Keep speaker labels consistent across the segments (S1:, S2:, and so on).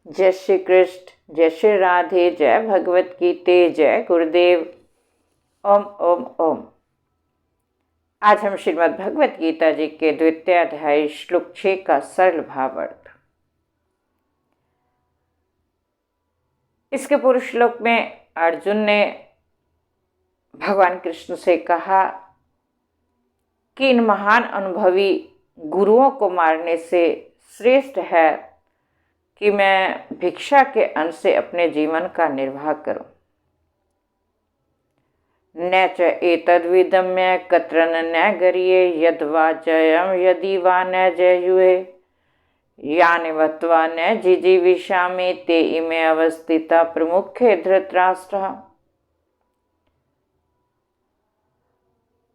S1: जय श्री कृष्ण, जय श्री राधे, जय भगवत गीते, जय गुरुदेव। ओम ओम ओम। आज हम श्रीमद् भगवत गीता जी के द्वितीय अध्याय श्लोक 6 का सरल भावार्थ। इसके पूर्व श्लोक में अर्जुन ने भगवान कृष्ण से कहा कि इन महान अनुभवी गुरुओं को मारने से श्रेष्ठ है कि मैं भिक्षा के अन्न से अपने जीवन का निर्वाह करूं। न च एतद्विदम्य कत्रन न गरिये यद्वा जयम यदि वा न जयुहे यानि वत्वा न जिजीविषामि ते इमे अवस्थिता प्रमुखे धृतराष्ट्र।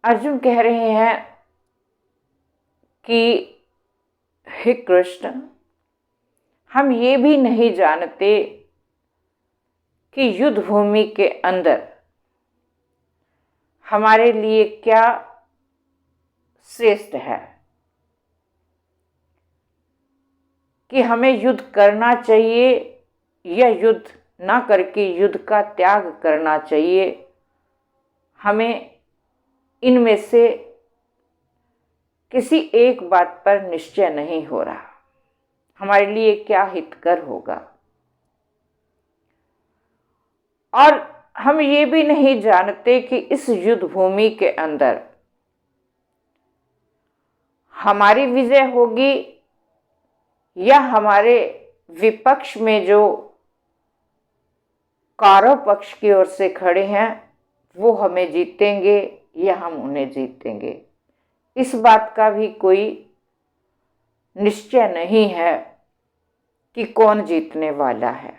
S1: अर्जुन कह रहे हैं कि हे कृष्ण, हम ये भी नहीं जानते कि युद्ध भूमि के अंदर हमारे लिए क्या श्रेष्ठ है, कि हमें युद्ध करना चाहिए या युद्ध ना करके युद्ध का त्याग करना चाहिए। हमें इनमें से किसी एक बात पर निश्चय नहीं हो रहा, हमारे लिए क्या हितकर होगा। और हम ये भी नहीं जानते कि इस युद्ध भूमि के अंदर हमारी विजय होगी या हमारे विपक्ष में जो कौरव पक्ष की ओर से खड़े हैं वो हमें जीतेंगे या हम उन्हें जीतेंगे। इस बात का भी कोई निश्चय नहीं है कि कौन जीतने वाला है।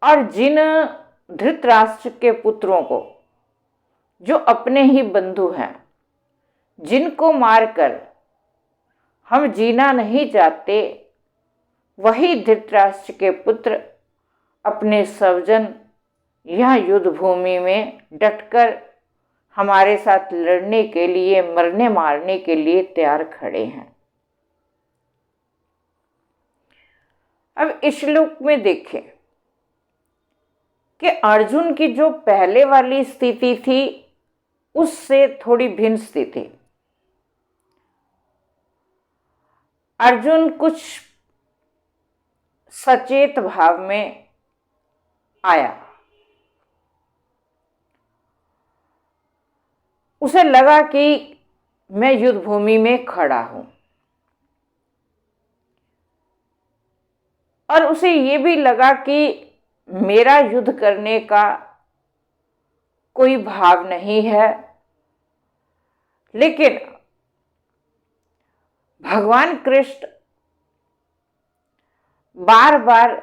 S1: और जिन धृतराष्ट्र के पुत्रों को, जो अपने ही बंधु हैं, जिनको मारकर हम जीना नहीं चाहते, वही धृतराष्ट्र के पुत्र अपने स्वजन यह युद्ध भूमि में डटकर हमारे साथ लड़ने के लिए, मरने मारने के लिए तैयार खड़े हैं। अब इस श्लोक में देखें कि अर्जुन की जो पहले वाली स्थिति थी उससे थोड़ी भिन्न स्थिति। अर्जुन कुछ सचेत भाव में आया। उसे लगा कि मैं युद्ध भूमि में खड़ा हूं, और उसे ये भी लगा कि मेरा युद्ध करने का कोई भाव नहीं है। लेकिन भगवान कृष्ण बार बार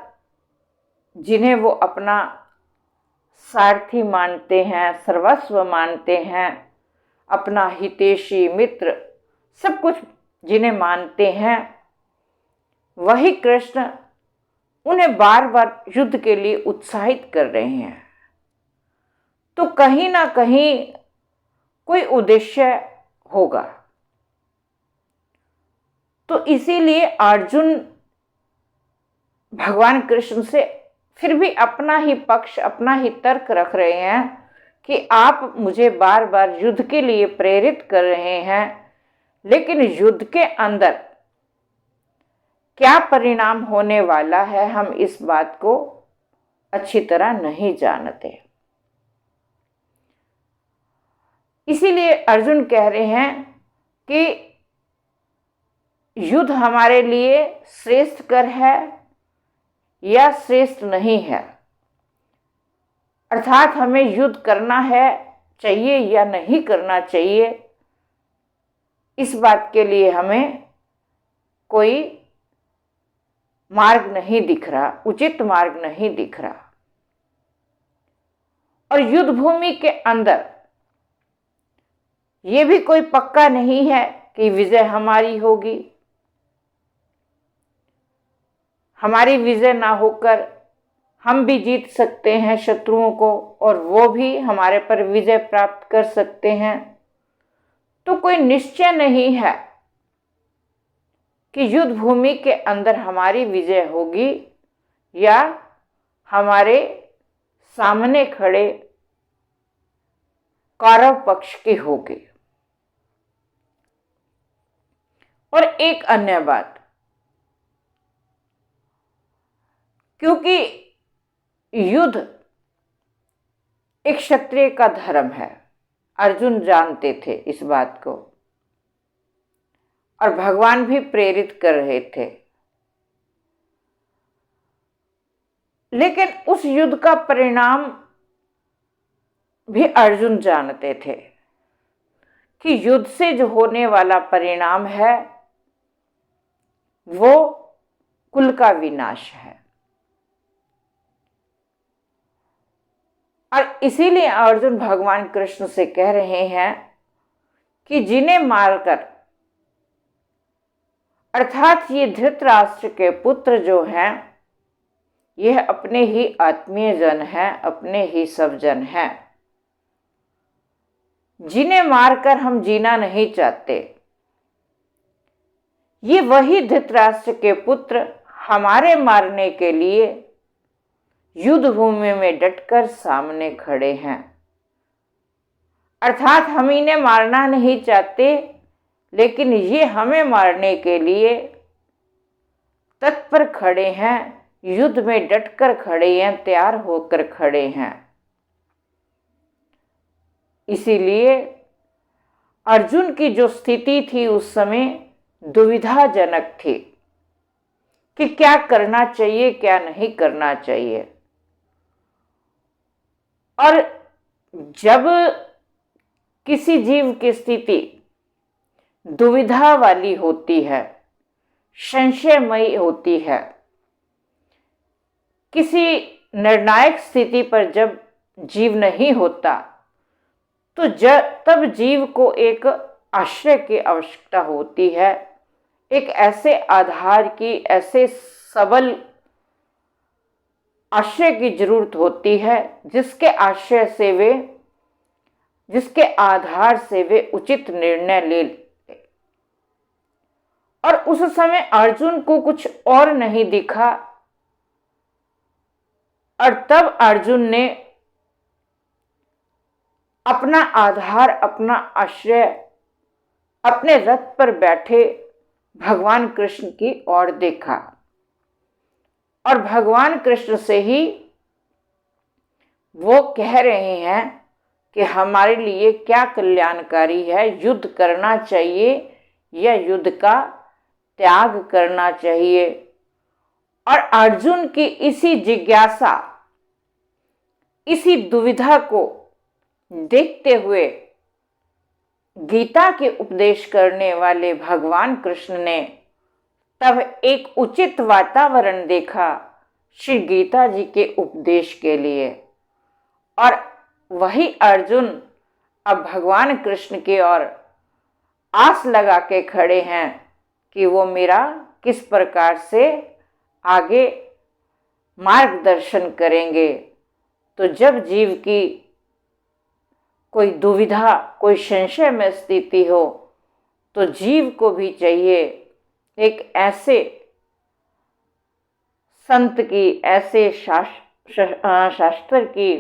S1: जिन्हें वो अपना सारथी मानते हैं, सर्वस्व मानते हैं, अपना हितैषी मित्र, सब कुछ जिन्हें मानते हैं, वही कृष्ण उन्हें बार बार युद्ध के लिए उत्साहित कर रहे हैं। तो कहीं ना कहीं कोई उद्देश्य होगा। तो इसीलिए अर्जुन भगवान कृष्ण से फिर भी अपना ही पक्ष, अपना ही तर्क रख रहे हैं कि आप मुझे बार बार युद्ध के लिए प्रेरित कर रहे हैं, लेकिन युद्ध के अंदर क्या परिणाम होने वाला है हम इस बात को अच्छी तरह नहीं जानते। इसीलिए अर्जुन कह रहे हैं कि युद्ध हमारे लिए श्रेष्ठ कर है या श्रेष्ठ नहीं है, अर्थात हमें युद्ध करना है चाहिए या नहीं करना चाहिए, इस बात के लिए हमें कोई मार्ग नहीं दिख रहा, उचित मार्ग नहीं दिख रहा। और युद्ध भूमि के अंदर ये भी कोई पक्का नहीं है कि विजय हमारी होगी। हमारी विजय ना होकर हम भी जीत सकते हैं शत्रुओं को, और वो भी हमारे पर विजय प्राप्त कर सकते हैं। तो कोई निश्चय नहीं है कि युद्ध भूमि के अंदर हमारी विजय होगी या हमारे सामने खड़े कौरव पक्ष की होगी। और एक अन्य बात, क्योंकि युद्ध एक क्षत्रिय का धर्म है, अर्जुन जानते थे इस बात को और भगवान भी प्रेरित कर रहे थे। लेकिन उस युद्ध का परिणाम भी अर्जुन जानते थे कि युद्ध से जो होने वाला परिणाम है वो कुल का विनाश है। और इसीलिए अर्जुन भगवान कृष्ण से कह रहे हैं कि जिन्हें मारकर, अर्थात ये धृतराष्ट्र के पुत्र जो हैं, यह अपने ही आत्मीय जन हैं, अपने ही सब जन हैं, जिन्हें मारकर हम जीना नहीं चाहते। ये वही धृतराष्ट्र के पुत्र हमारे मारने के लिए युद्ध भूमि में डटकर सामने खड़े हैं। अर्थात हम इन्हें मारना नहीं चाहते, लेकिन ये हमें मारने के लिए तत्पर खड़े हैं, युद्ध में डटकर खड़े हैं, तैयार होकर खड़े हैं। इसीलिए अर्जुन की जो स्थिति थी उस समय दुविधाजनक थी कि क्या करना चाहिए, क्या नहीं करना चाहिए। और जब किसी जीव की स्थिति दुविधा वाली होती है, संशयमयी होती है, किसी निर्णायक स्थिति पर जब जीव नहीं होता, तो तब जीव को एक आश्रय की आवश्यकता होती है, एक ऐसे आधार की, ऐसे सबल आश्रय की जरूरत होती है जिसके आश्रय से वे, जिसके आधार से वे उचित निर्णय ले। और उस समय अर्जुन को कुछ और नहीं दिखा और तब अर्जुन ने अपना आधार, अपना आश्रय अपने रथ पर बैठे भगवान कृष्ण की ओर देखा और भगवान कृष्ण से ही वो कह रहे हैं कि हमारे लिए क्या कल्याणकारी है, युद्ध करना चाहिए या युद्ध का त्याग करना चाहिए। और अर्जुन की इसी जिज्ञासा, इसी दुविधा को देखते हुए गीता के उपदेश करने वाले भगवान कृष्ण ने तब एक उचित वातावरण देखा श्री गीता जी के उपदेश के लिए। और वही अर्जुन अब भगवान कृष्ण की ओर आस लगा के खड़े हैं कि वो मेरा किस प्रकार से आगे मार्गदर्शन करेंगे। तो जब जीव की कोई दुविधा, कोई संशय में स्थिति हो, तो जीव को भी चाहिए एक ऐसे संत की, ऐसे शास्त्र की,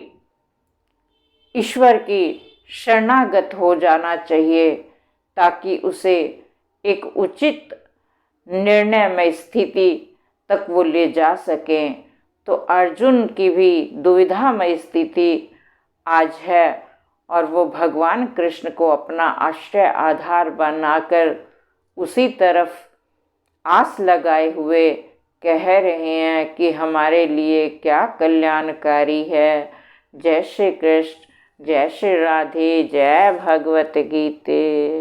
S1: ईश्वर की शरणागत हो जाना चाहिए ताकि उसे एक उचित निर्णय में स्थिति तक वो ले जा सकें। तो अर्जुन की भी दुविधामय स्थिति आज है और वो भगवान कृष्ण को अपना आश्रय आधार बनाकर उसी तरफ आस लगाए हुए कह रहे हैं कि हमारे लिए क्या कल्याणकारी है। जय श्री कृष्ण, जय श्री राधे, जय भगवत गीते।